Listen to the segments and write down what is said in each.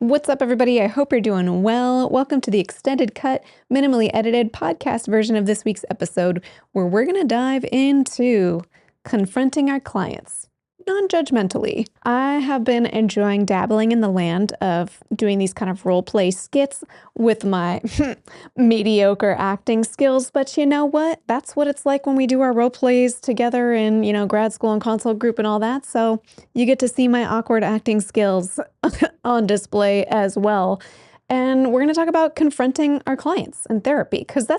What's up, everybody? I hope you're doing well. Welcome to the extended cut, minimally edited podcast version of this week's episode, where we're going to dive into confronting our clients non-judgmentally. I have been enjoying dabbling in the land of doing these kind of role play skits with my mediocre acting skills. But you know what? That's what it's like when we do our role plays together in, grad school and consult group and all that. So you get to see my awkward acting skills on display as well. And we're going to talk about confronting our clients in therapy, because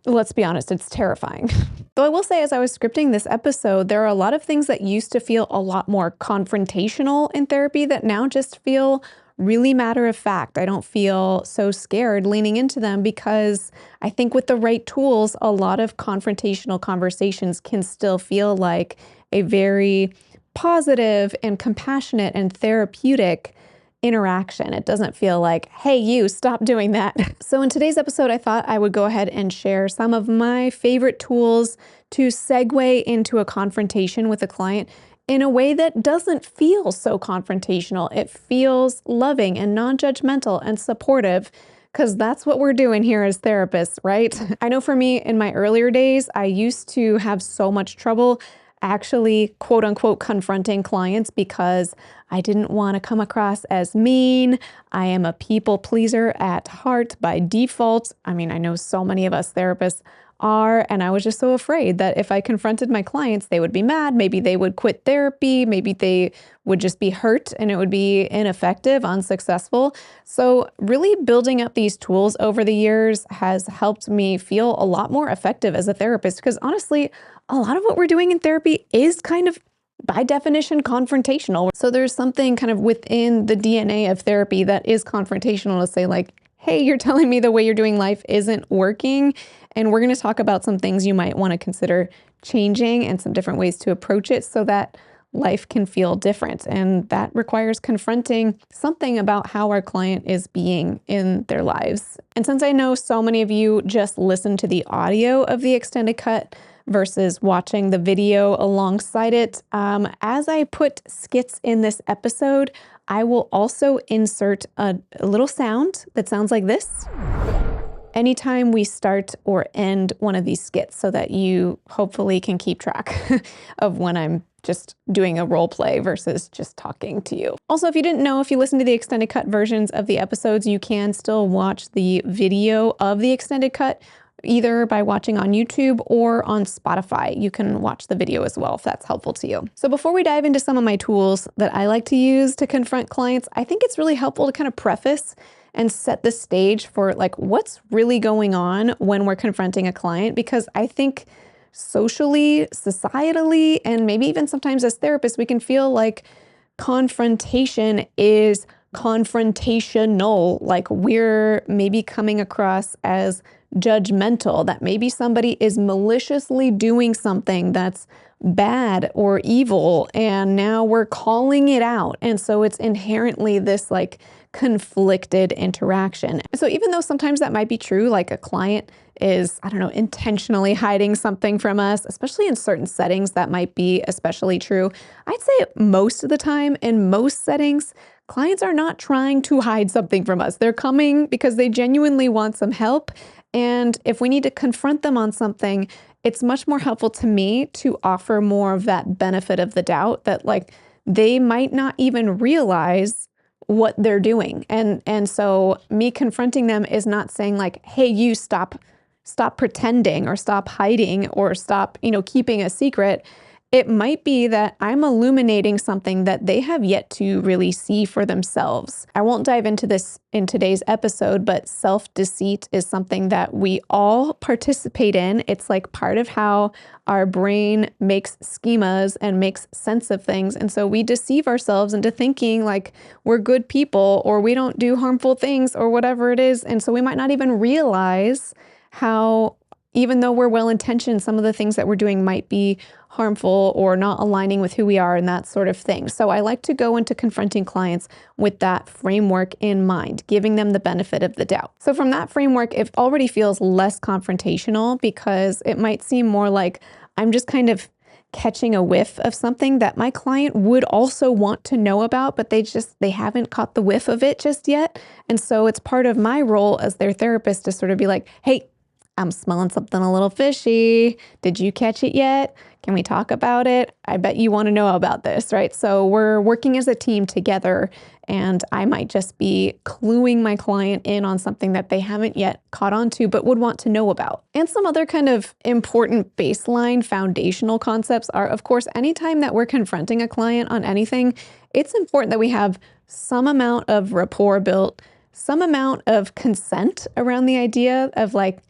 let's be honest, it's terrifying. Though I will say, as I was scripting this episode, there are a lot of things that used to feel a lot more confrontational in therapy that now just feel really matter of fact. I don't feel so scared leaning into them, because I think with the right tools, a lot of confrontational conversations can still feel like a very positive and compassionate and therapeutic interaction. It doesn't feel like, hey, you stop doing that. So in today's episode, I thought I would go ahead and share some of my favorite tools to segue into a confrontation with a client in a way that doesn't feel so confrontational. It feels loving and non-judgmental and supportive, because that's what we're doing here as therapists, right? I know for me, in my earlier days, I used to have so much trouble actually, quote unquote, confronting clients, because I didn't want to come across as mean. I am a people pleaser at heart by default. I mean, I know so many of us therapists are, and I was just so afraid that if I confronted my clients, they would be mad. Maybe they would quit therapy. Maybe they would just be hurt and it would be ineffective, unsuccessful. So really building up these tools over the years has helped me feel a lot more effective as a therapist, because honestly, a lot of what we're doing in therapy is kind of, by definition, confrontational. So there's something kind of within the DNA of therapy that is confrontational to say, like, hey, you're telling me the way you're doing life isn't working. And we're going to talk about some things you might want to consider changing and some different ways to approach it so that life can feel different. And that requires confronting something about how our client is being in their lives. And since I know so many of you just listen to the audio of the extended cut versus watching the video alongside it, as I put skits in this episode, I will also insert a little sound that sounds like this anytime we start or end one of these skits, so that you hopefully can keep track of when I'm just doing a role play versus just talking to you. Also, if you didn't know, if you listen to the extended cut versions of the episodes, you can still watch the video of the extended cut, either by watching on YouTube or on Spotify. You can watch the video as well if that's helpful to you. So before we dive into some of my tools that I like to use to confront clients, I think it's really helpful to kind of preface and set the stage for like what's really going on when we're confronting a client, because I think socially, societally, and maybe even sometimes as therapists, we can feel like confrontation is confrontational, like we're maybe coming across as judgmental, that maybe somebody is maliciously doing something that's bad or evil, and now we're calling it out. And so it's inherently this like conflicted interaction. So even though sometimes that might be true, like a client is, I don't know, intentionally hiding something from us, especially in certain settings, that might be especially true. I'd say most of the time in most settings, clients are not trying to hide something from us. They're coming because they genuinely want some help. And if we need to confront them on something, it's much more helpful to me to offer more of that benefit of the doubt, that like they might not even realize what they're doing. And so me confronting them is not saying like, hey, you stop pretending or stop hiding or stop, keeping a secret. It might be that I'm illuminating something that they have yet to really see for themselves. I won't dive into this in today's episode, but self-deceit is something that we all participate in. It's like part of how our brain makes schemas and makes sense of things. And so we deceive ourselves into thinking like we're good people or we don't do harmful things or whatever it is. And so we might not even realize how, even though we're well-intentioned, some of the things that we're doing might be harmful or not aligning with who we are and that sort of thing. So I like to go into confronting clients with that framework in mind, giving them the benefit of the doubt. So from that framework, it already feels less confrontational, because it might seem more like I'm just kind of catching a whiff of something that my client would also want to know about, but they haven't caught the whiff of it just yet. And so it's part of my role as their therapist to sort of be like, hey, I'm smelling something a little fishy. Did you catch it yet? Can we talk about it? I bet you want to know about this, right? So we're working as a team together, and I might just be cluing my client in on something that they haven't yet caught on to, but would want to know about. And some other kind of important baseline foundational concepts are, of course, anytime that we're confronting a client on anything, it's important that we have some amount of rapport built, some amount of consent around the idea of like,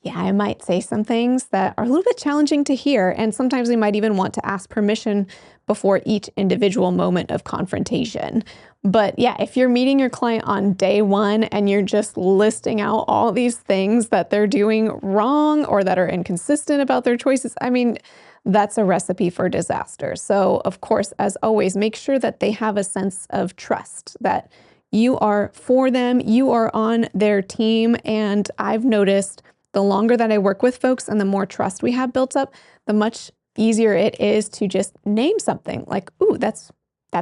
yeah, I might say some things that are a little bit challenging to hear. And sometimes we might even want to ask permission before each individual moment of confrontation. But yeah, if you're meeting your client on day one and you're just listing out all these things that they're doing wrong or that are inconsistent about their choices, I mean, that's a recipe for disaster. So of course, as always, make sure that they have a sense of trust, that you are for them, you are on their team. And I've noticed the longer that I work with folks and the more trust we have built up, the much easier it is to just name something like, ooh, that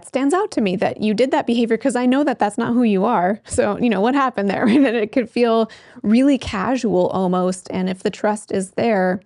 stands out to me that you did that behavior because I know that that's not who you are. So, what happened there? And it could feel really casual almost. And if the trust is there,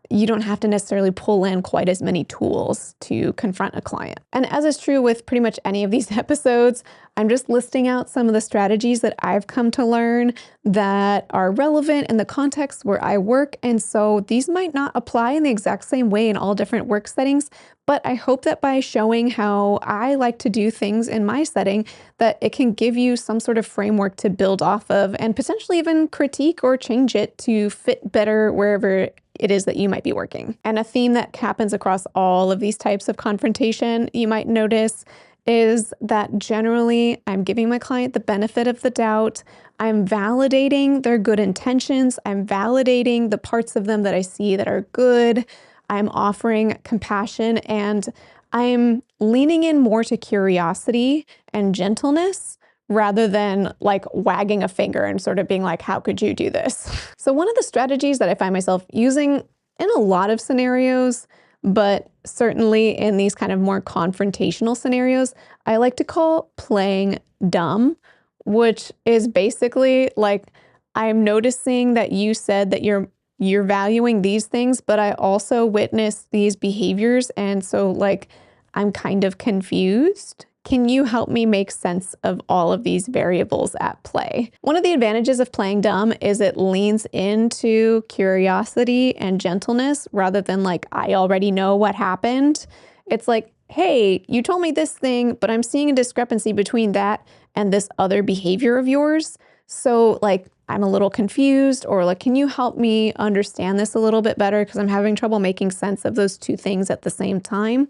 you don't have to necessarily pull in quite as many tools to confront a client. And as is true with pretty much any of these episodes, I'm just listing out some of the strategies that I've come to learn that are relevant in the context where I work. And so these might not apply in the exact same way in all different work settings, but I hope that by showing how I like to do things in my setting, that it can give you some sort of framework to build off of and potentially even critique or change it to fit better wherever it is that you might be working. And a theme that happens across all of these types of confrontation, you might notice, is that generally I'm giving my client the benefit of the doubt. I'm validating their good intentions. I'm validating the parts of them that I see that are good. I'm offering compassion, and I'm leaning in more to curiosity and gentleness rather than like wagging a finger and sort of being like, how could you do this? So one of the strategies that I find myself using in a lot of scenarios, but certainly in these kind of more confrontational scenarios, I like to call playing dumb, which is basically like, I'm noticing that you said that you're valuing these things, but I also witnessed these behaviors. And so like, I'm kind of confused. Can you help me make sense of all of these variables at play? One of the advantages of playing dumb is it leans into curiosity and gentleness rather than like, I already know what happened. It's like, hey, you told me this thing, but I'm seeing a discrepancy between that and this other behavior of yours. So like, I'm a little confused, or like, can you help me understand this a little bit better? Because I'm having trouble making sense of those two things at the same time.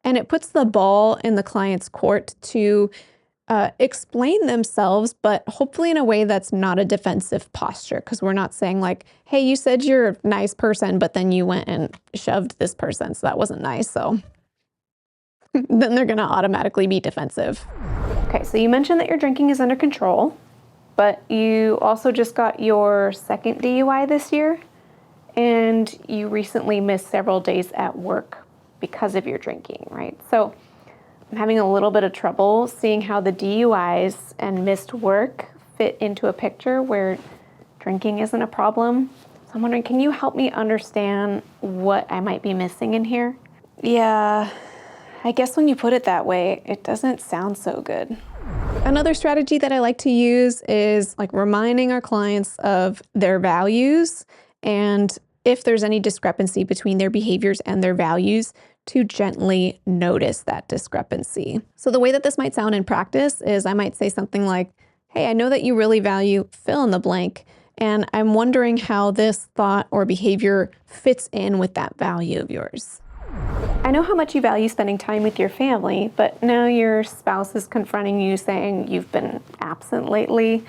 And it puts the ball in the client's court to explain themselves, but hopefully in a way that's not a defensive posture, because we're not saying like, hey, you said you're a nice person, but then you went and shoved this person, so that wasn't nice. So then they're going to automatically be defensive. Okay, so you mentioned that your drinking is under control, but you also just got your second DUI this year, and you recently missed several days at work because of your drinking, right? So I'm having a little bit of trouble seeing how the DUIs and missed work fit into a picture where drinking isn't a problem. So I'm wondering, can you help me understand what I might be missing in here? Yeah, I guess when you put it that way, it doesn't sound so good. Another strategy that I like to use is like reminding our clients of their values, and if there's any discrepancy between their behaviors and their values, to gently notice that discrepancy. So the way that this might sound in practice is I might say something like, hey, I know that you really value fill in the blank, and I'm wondering how this thought or behavior fits in with that value of yours. I know how much you value spending time with your family, but now your spouse is confronting you saying you've been absent lately.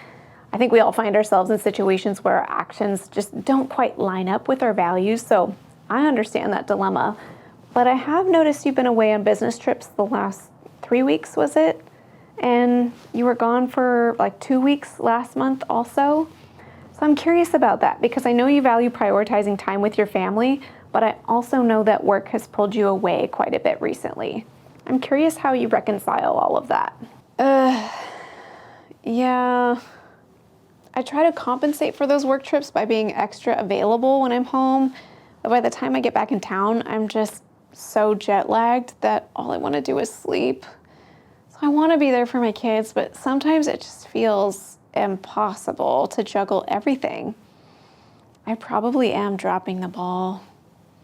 I think we all find ourselves in situations where our actions just don't quite line up with our values, so I understand that dilemma. But I have noticed you've been away on business trips the last 3 weeks, was it? And you were gone for like 2 weeks last month also. So I'm curious about that because I know you value prioritizing time with your family, but I also know that work has pulled you away quite a bit recently. I'm curious how you reconcile all of that. Yeah. I try to compensate for those work trips by being extra available when I'm home, but by the time I get back in town, I'm just so jet lagged that all I want to do is sleep. So I want to be there for my kids, but sometimes it just feels impossible to juggle everything. I probably am dropping the ball.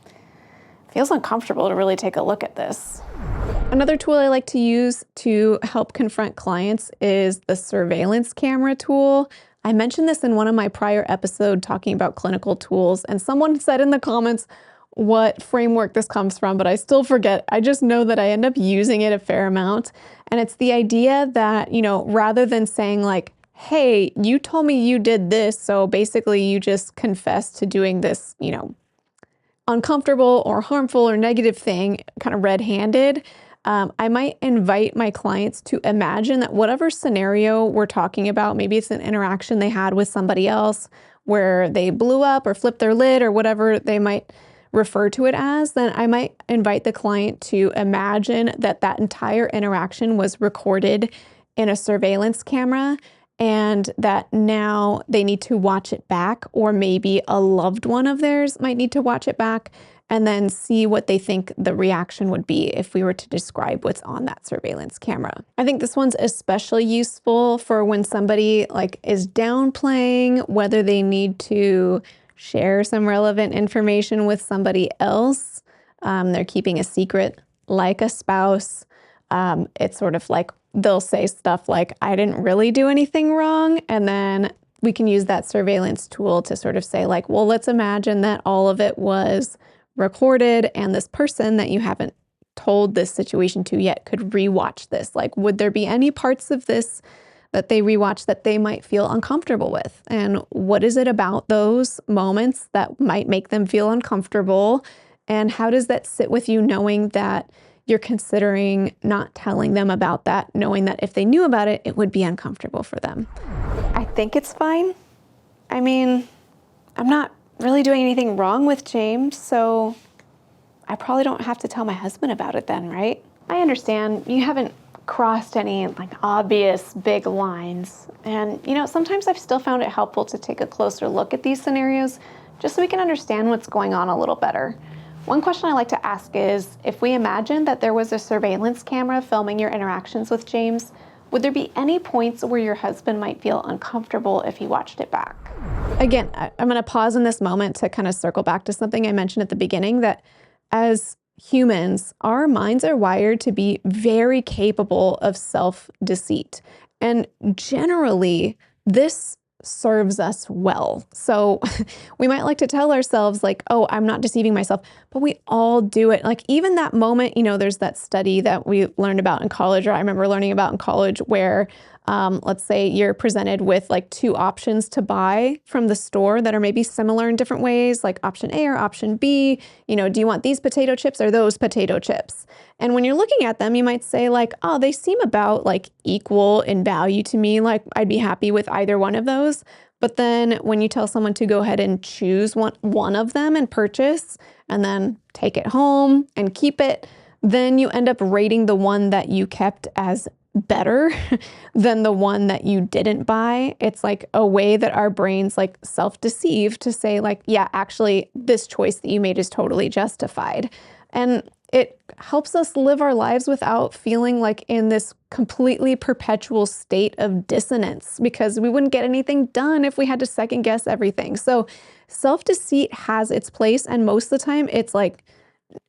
It feels uncomfortable to really take a look at this. Another tool I like to use to help confront clients is the surveillance camera tool. I mentioned this in one of my prior episodes talking about clinical tools, and someone said in the comments what framework this comes from, but I still forget. I just know that I end up using it a fair amount. And it's the idea that, rather than saying like, hey, you told me you did this, so basically you just confessed to doing this, uncomfortable or harmful or negative thing, kind of red-handed. I might invite my clients to imagine that whatever scenario we're talking about, maybe it's an interaction they had with somebody else where they blew up or flipped their lid or whatever they might refer to it as, then I might invite the client to imagine that that entire interaction was recorded in a surveillance camera and that now they need to watch it back, or maybe a loved one of theirs might need to watch it back and then see what they think the reaction would be if we were to describe what's on that surveillance camera. I think this one's especially useful for when somebody is downplaying whether they need to share some relevant information with somebody else. They're keeping a secret like a spouse. It's sort of like they'll say stuff like, I didn't really do anything wrong. And then we can use that surveillance tool to sort of say like, well, let's imagine that all of it was recorded and this person that you haven't told this situation to yet could rewatch this. Like, would there be any parts of this that they rewatch that they might feel uncomfortable with? And what is it about those moments that might make them feel uncomfortable? And how does that sit with you, knowing that you're considering not telling them about that, knowing that if they knew about it, it would be uncomfortable for them? I think it's fine. I mean, I'm not really doing anything wrong with James, so I probably don't have to tell my husband about it then, right? I understand you haven't crossed any obvious big lines. And sometimes I've still found it helpful to take a closer look at these scenarios just so we can understand what's going on a little better. One question I like to ask is, if we imagine that there was a surveillance camera filming your interactions with James, would there be any points where your husband might feel uncomfortable if he watched it back? Again, I'm going to pause in this moment to kind of circle back to something I mentioned at the beginning, that as humans, our minds are wired to be very capable of self-deceit. And generally, this serves us well. So we might like to tell ourselves like, oh, I'm not deceiving myself, but we all do it. Like even that moment, there's that study that we learned about in college, or I remember learning about in college, where let's say you're presented with two options to buy from the store that are maybe similar in different ways, like option A or option B. Do you want these potato chips or those potato chips? And when you're looking at them, you might say oh, they seem about equal in value to me. I'd be happy with either one of those. But then when you tell someone to go ahead and choose one of them and purchase, and then take it home and keep it, then you end up rating the one that you kept as better than the one that you didn't buy. It's a way that our brains self-deceive to say yeah, actually this choice that you made is totally justified. And it helps us live our lives without feeling in this completely perpetual state of dissonance, because we wouldn't get anything done if we had to second guess everything. So self-deceit has its place, and most of the time it's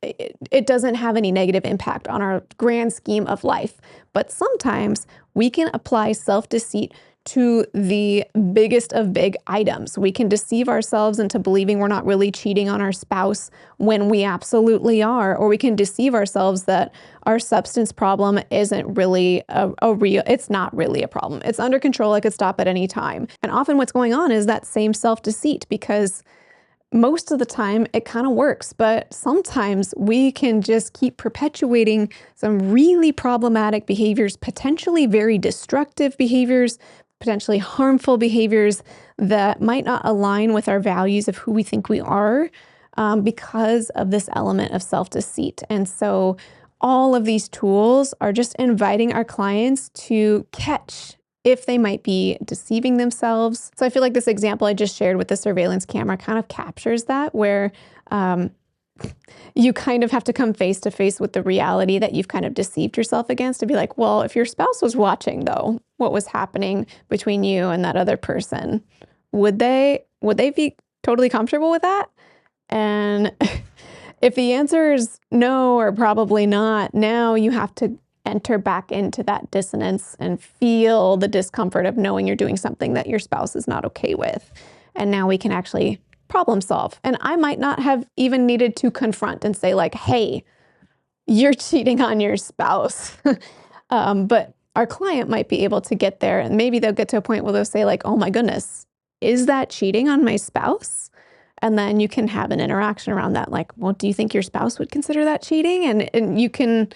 it doesn't have any negative impact on our grand scheme of life. But sometimes we can apply self-deceit to the biggest of big items. We can deceive ourselves into believing we're not really cheating on our spouse when we absolutely are, or we can deceive ourselves that our substance problem isn't really it's not really a problem. It's under control. I could stop at any time. And often what's going on is that same self-deceit, because most of the time it kind of works, but sometimes we can just keep perpetuating some really problematic behaviors, potentially very destructive behaviors, potentially harmful behaviors that might not align with our values of who we think we are. because of this element of self-deceit. And so all of these tools are just inviting our clients to catch if they might be deceiving themselves. So I feel like this example I just shared with the surveillance camera kind of captures that, where you kind of have to come face to face with the reality that you've kind of deceived yourself against, to be like, well, if your spouse was watching though, what was happening between you and that other person, would they be totally comfortable with that? And if the answer is no, or probably not, now you have to enter back into that dissonance and feel the discomfort of knowing you're doing something that your spouse is not okay with. And now we can actually problem solve. And I might not have even needed to confront and say like, hey, you're cheating on your spouse. But our client might be able to get there, and maybe they'll get to a point where they'll say like, oh my goodness, is that cheating on my spouse? And then you can have an interaction around that. Like, well, do you think your spouse would consider that cheating? And you can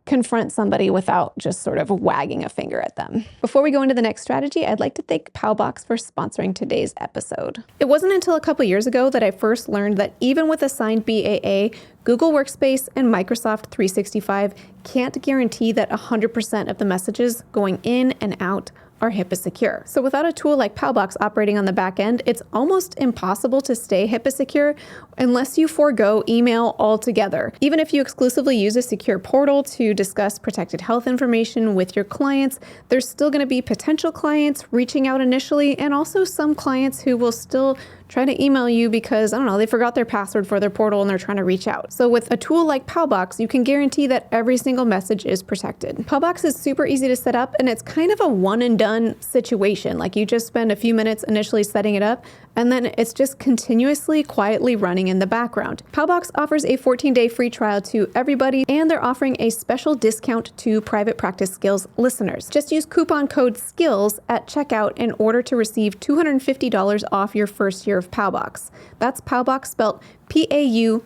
confront somebody without just sort of wagging a finger at them. Before we go into the next strategy, I'd like to thank Powbox for sponsoring today's episode. It wasn't until a couple years ago that I first learned that even with assigned BAA, Google Workspace and Microsoft 365 can't guarantee that 100% of the messages going in and out are HIPAA secure. So without a tool like Powbox operating on the back end, it's almost impossible to stay HIPAA secure unless you forego email altogether. Even if you exclusively use a secure portal to discuss protected health information with your clients, there's still going to be potential clients reaching out initially, and also some clients who will still try to email you because, I don't know, they forgot their password for their portal and they're trying to reach out. So with a tool like Powbox, you can guarantee that every single message is protected. Powbox is super easy to set up, and it's kind of a one and done situation. Like, you just spend a few minutes initially setting it up, and then it's just continuously quietly running in the background. Powbox offers a 14-day free trial to everybody, and they're offering a special discount to Private Practice Skills listeners. Just use coupon code SKILLS at checkout in order to receive $250 off your first year of Powbox. That's Powbox spelled Paubox.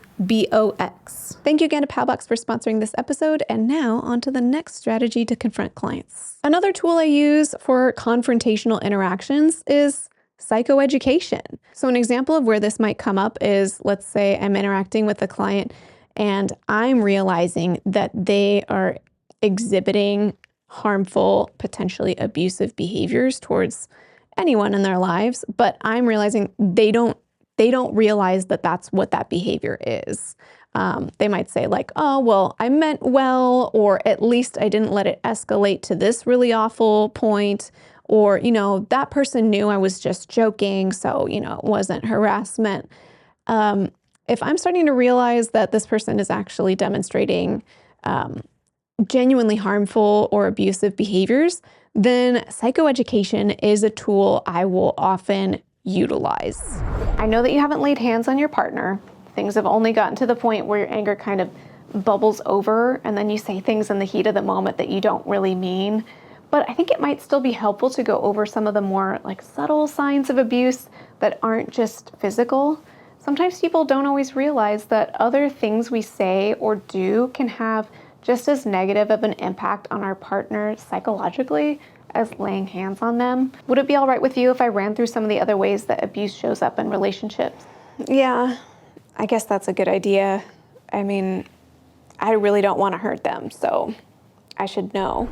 Thank you again to Powbox for sponsoring this episode, and now on to the next strategy to confront clients. Another tool I use for confrontational interactions is psychoeducation. So an example of where this might come up is, let's say I'm interacting with a client and I'm realizing that they are exhibiting harmful, potentially abusive behaviors towards anyone in their lives, but I'm realizing they don't realize that that's what that behavior is. They might say like, oh, well, I meant well, or at least I didn't let it escalate to this really awful point. Or, that person knew I was just joking, so, it wasn't harassment. If I'm starting to realize that this person is actually demonstrating genuinely harmful or abusive behaviors, then psychoeducation is a tool I will often utilize. I know that you haven't laid hands on your partner. Things have only gotten to the point where your anger kind of bubbles over, and then you say things in the heat of the moment that you don't really mean. But I think it might still be helpful to go over some of the more subtle signs of abuse that aren't just physical. Sometimes people don't always realize that other things we say or do can have just as negative of an impact on our partner psychologically as laying hands on them. Would it be all right with you if I ran through some of the other ways that abuse shows up in relationships? Yeah, I guess that's a good idea. I mean, I really don't want to hurt them, so I should know.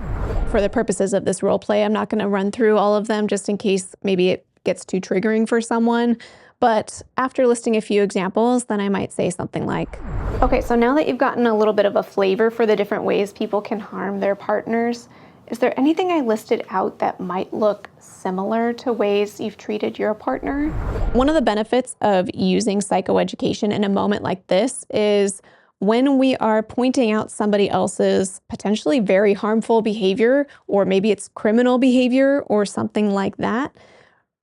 For the purposes of this role play, I'm not going to run through all of them just in case maybe it gets too triggering for someone. But after listing a few examples, then I might say something like, okay, so now that you've gotten a little bit of a flavor for the different ways people can harm their partners, is there anything I listed out that might look similar to ways you've treated your partner? One of the benefits of using psychoeducation in a moment like this is when we are pointing out somebody else's potentially very harmful behavior, or maybe it's criminal behavior or something like that.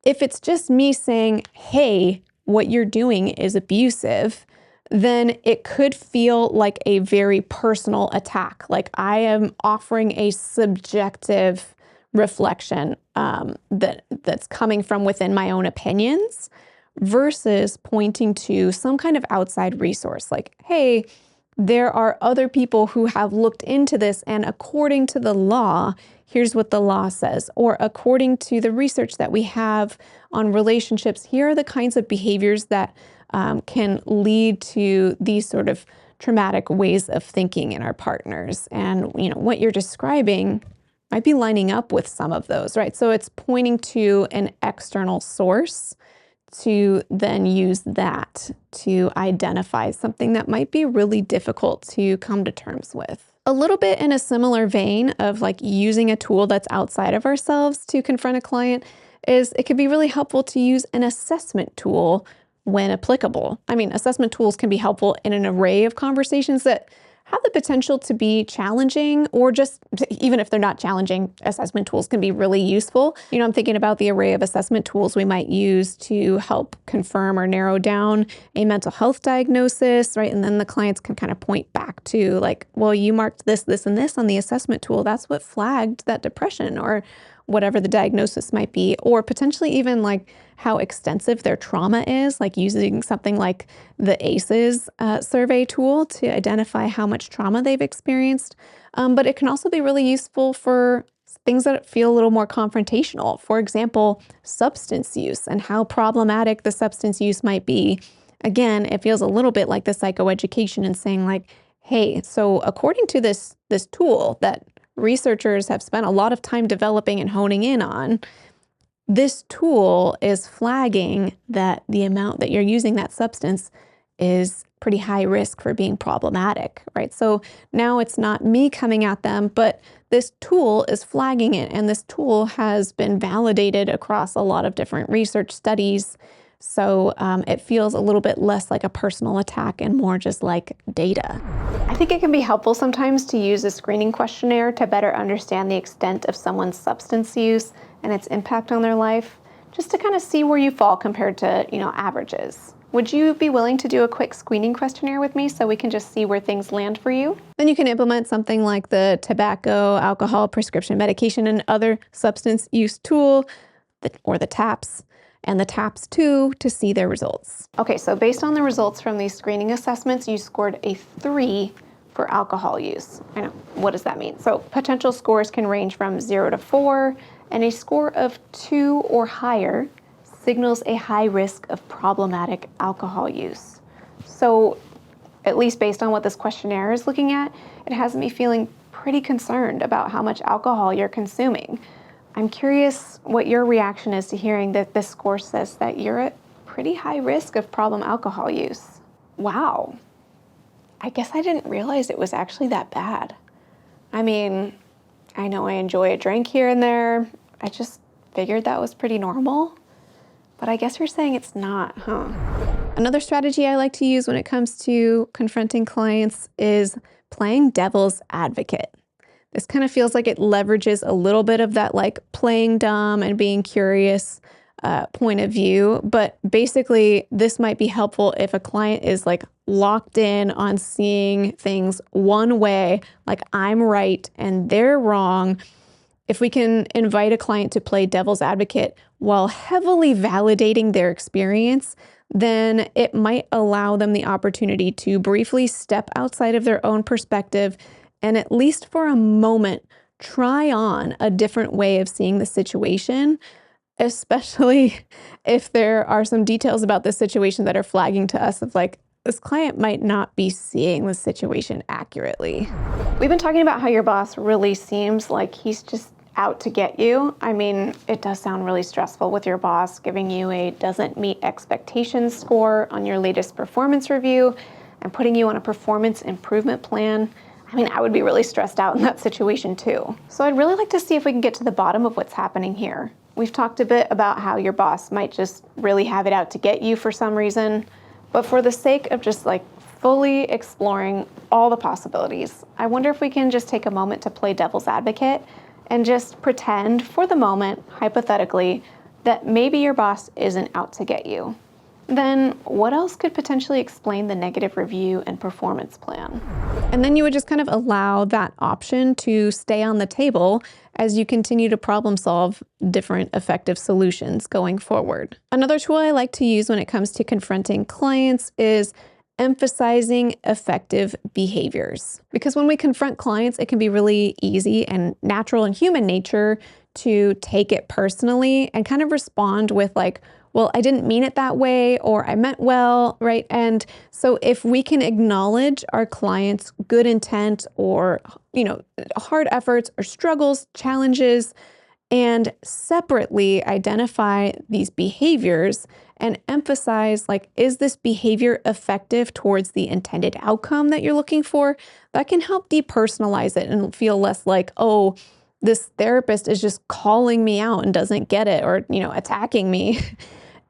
If it's just me saying, hey, what you're doing is abusive, then it could feel like a very personal attack. Like I am offering a subjective reflection that's coming from within my own opinions, versus pointing to some kind of outside resource like, hey, there are other people who have looked into this, and according to the law, here's what the law says, or according to the research that we have on relationships, here are the kinds of behaviors that can lead to these sort of traumatic ways of thinking in our partners. And what you're describing might be lining up with some of those, right? So it's pointing to an external source to then use that to identify something that might be really difficult to come to terms with. A little bit in a similar vein of like using a tool that's outside of ourselves to confront a client is it can be really helpful to use an assessment tool when applicable. I mean, assessment tools can be helpful in an array of conversations that have the potential to be challenging, or just even if they're not challenging, assessment tools can be really useful. I'm thinking about the array of assessment tools we might use to help confirm or narrow down a mental health diagnosis, right? And then the clients can kind of point back to like, well, you marked this, this, and this on the assessment tool. That's what flagged that depression, or whatever the diagnosis might be, or potentially even like how extensive their trauma is, like using something like the ACEs survey tool to identify how much trauma they've experienced. But it can also be really useful for things that feel a little more confrontational. For example, substance use and how problematic the substance use might be. Again, it feels a little bit like the psychoeducation and saying like, hey, so according to this tool that researchers have spent a lot of time developing and honing in on, this tool is flagging that the amount that you're using that substance is pretty high risk for being problematic, right? So now it's not me coming at them, but this tool is flagging it, and this tool has been validated across a lot of different research studies. So it feels a little bit less like a personal attack and more just like data. I think it can be helpful sometimes to use a screening questionnaire to better understand the extent of someone's substance use and its impact on their life, just to kind of see where you fall compared to, averages. Would you be willing to do a quick screening questionnaire with me so we can just see where things land for you? Then you can implement something like the tobacco, alcohol, prescription medication, and other substance use tool, or the TAPS, and the TAPS too, to see their results. Okay, so based on the results from these screening assessments, you scored a 3 for alcohol use. I know, what does that mean? So potential scores can range from 0 to 4, and a score of 2 or higher signals a high risk of problematic alcohol use. So at least based on what this questionnaire is looking at, it has me feeling pretty concerned about how much alcohol you're consuming. I'm curious what your reaction is to hearing that this score says that you're at pretty high risk of problem alcohol use. Wow. I guess I didn't realize it was actually that bad. I mean, I know I enjoy a drink here and there. I just figured that was pretty normal. But I guess you're saying it's not, huh? Another strategy I like to use when it comes to confronting clients is playing devil's advocate. This kind of feels like it leverages a little bit of that like playing dumb and being curious point of view. But basically, this might be helpful if a client is like locked in on seeing things one way, like I'm right and they're wrong. If we can invite a client to play devil's advocate while heavily validating their experience, then it might allow them the opportunity to briefly step outside of their own perspective and at least for a moment, try on a different way of seeing the situation, especially if there are some details about the situation that are flagging to us of like, this client might not be seeing the situation accurately. We've been talking about how your boss really seems like he's just out to get you. I mean, it does sound really stressful with your boss giving you a doesn't meet expectations score on your latest performance review and putting you on a performance improvement plan. I mean, I would be really stressed out in that situation too. So I'd really like to see if we can get to the bottom of what's happening here. We've talked a bit about how your boss might just really have it out to get you for some reason, but for the sake of just like fully exploring all the possibilities, I wonder if we can just take a moment to play devil's advocate and just pretend for the moment, hypothetically, that maybe your boss isn't out to get you. Then what else could potentially explain the negative review and performance plan? And then you would just kind of allow that option to stay on the table as you continue to problem solve different effective solutions going forward. Another tool I like to use when it comes to confronting clients is emphasizing effective behaviors. Because when we confront clients, it can be really easy and natural in human nature to take it personally and kind of respond with like, well, I didn't mean it that way, or I meant well, right? And so if we can acknowledge our clients' good intent or, hard efforts or struggles, challenges, and separately identify these behaviors and emphasize, like, is this behavior effective towards the intended outcome that you're looking for? That can help depersonalize it and feel less like, oh, this therapist is just calling me out and doesn't get it, or, attacking me.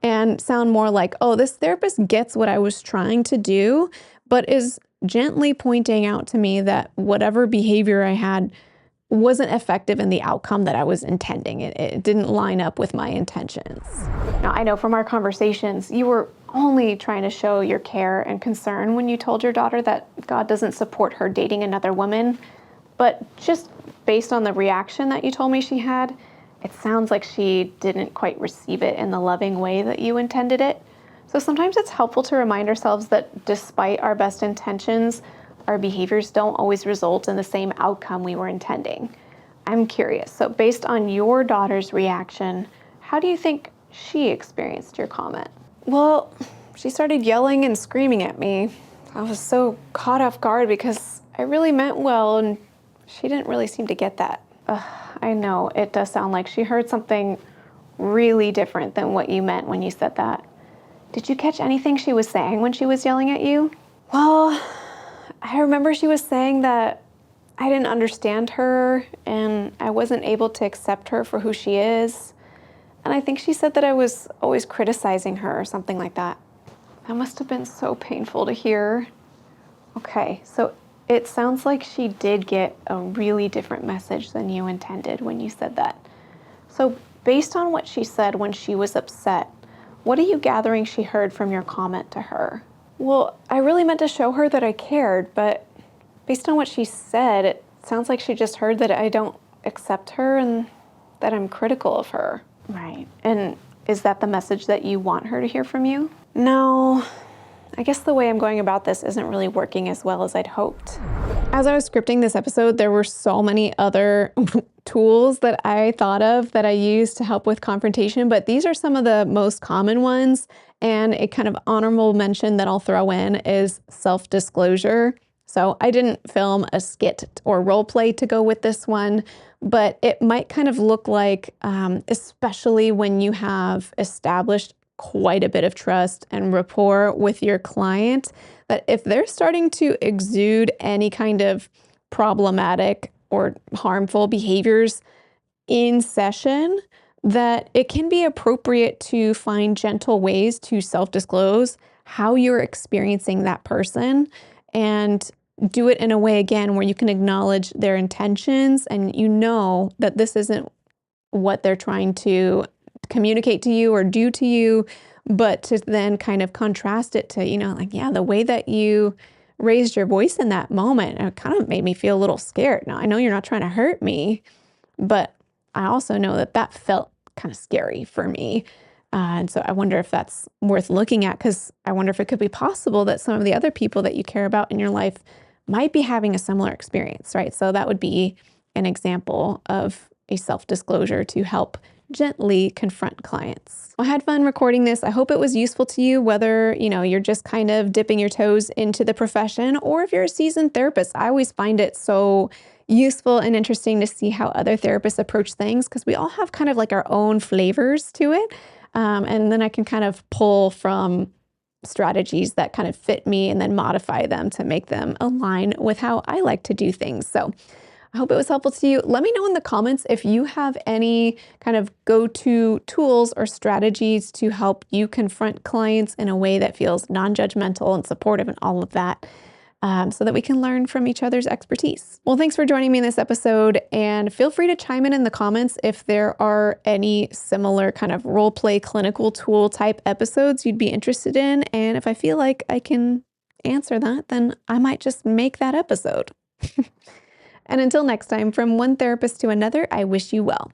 And sound more like, oh, this therapist gets what I was trying to do, but is gently pointing out to me that whatever behavior I had wasn't effective in the outcome that I was intending. It didn't line up with my intentions. Now, I know from our conversations, you were only trying to show your care and concern when you told your daughter that God doesn't support her dating another woman. But just based on the reaction that you told me she had, it sounds like she didn't quite receive it in the loving way that you intended it. So sometimes it's helpful to remind ourselves that despite our best intentions, our behaviors don't always result in the same outcome we were intending. I'm curious, so based on your daughter's reaction, how do you think she experienced your comment? Well, she started yelling and screaming at me. I was so caught off guard because I really meant well, and she didn't really seem to get that. I know, it does sound like she heard something really different than what you meant when you said that. Did you catch anything she was saying when she was yelling at you? Well, I remember she was saying that I didn't understand her and I wasn't able to accept her for who she is. And I think she said that I was always criticizing her or something like that. That must have been so painful to hear. Okay, so it sounds like she did get a really different message than you intended when you said that. So based on what she said when she was upset, what are you gathering she heard from your comment to her? Well, I really meant to show her that I cared, but based on what she said, it sounds like she just heard that I don't accept her and that I'm critical of her. Right. And is that the message that you want her to hear from you? No. I guess the way I'm going about this isn't really working as well as I'd hoped. As I was scripting this episode, there were so many other tools that I thought of that I use to help with confrontation, but these are some of the most common ones. And a kind of honorable mention that I'll throw in is self-disclosure. So I didn't film a skit or role play to go with this one, but it might kind of look like, especially when you have established quite a bit of trust and rapport with your client, that if they're starting to exude any kind of problematic or harmful behaviors in session, that it can be appropriate to find gentle ways to self-disclose how you're experiencing that person and do it in a way, again, where you can acknowledge their intentions and you know that this isn't what they're trying to communicate to you or do to you, but to then kind of contrast it to, the way that you raised your voice in that moment, it kind of made me feel a little scared. Now, I know you're not trying to hurt me, but I also know that that felt kind of scary for me. And so I wonder if that's worth looking at, because I wonder if it could be possible that some of the other people that you care about in your life might be having a similar experience, right? So that would be an example of a self-disclosure to help gently confront clients. I had fun recording this. I hope it was useful to you, whether, you're just kind of dipping your toes into the profession or if you're a seasoned therapist. I always find it so useful and interesting to see how other therapists approach things, because we all have kind of like our own flavors to it. And then I can kind of pull from strategies that kind of fit me and then modify them to make them align with how I like to do things. So I hope it was helpful to you. Let me know in the comments if you have any kind of go-to tools or strategies to help you confront clients in a way that feels non-judgmental and supportive and all of that, so that we can learn from each other's expertise. Well, thanks for joining me in this episode, and feel free to chime in the comments if there are any similar kind of role play clinical tool type episodes you'd be interested in. And if I feel like I can answer that, then I might just make that episode. And until next time, from one therapist to another, I wish you well.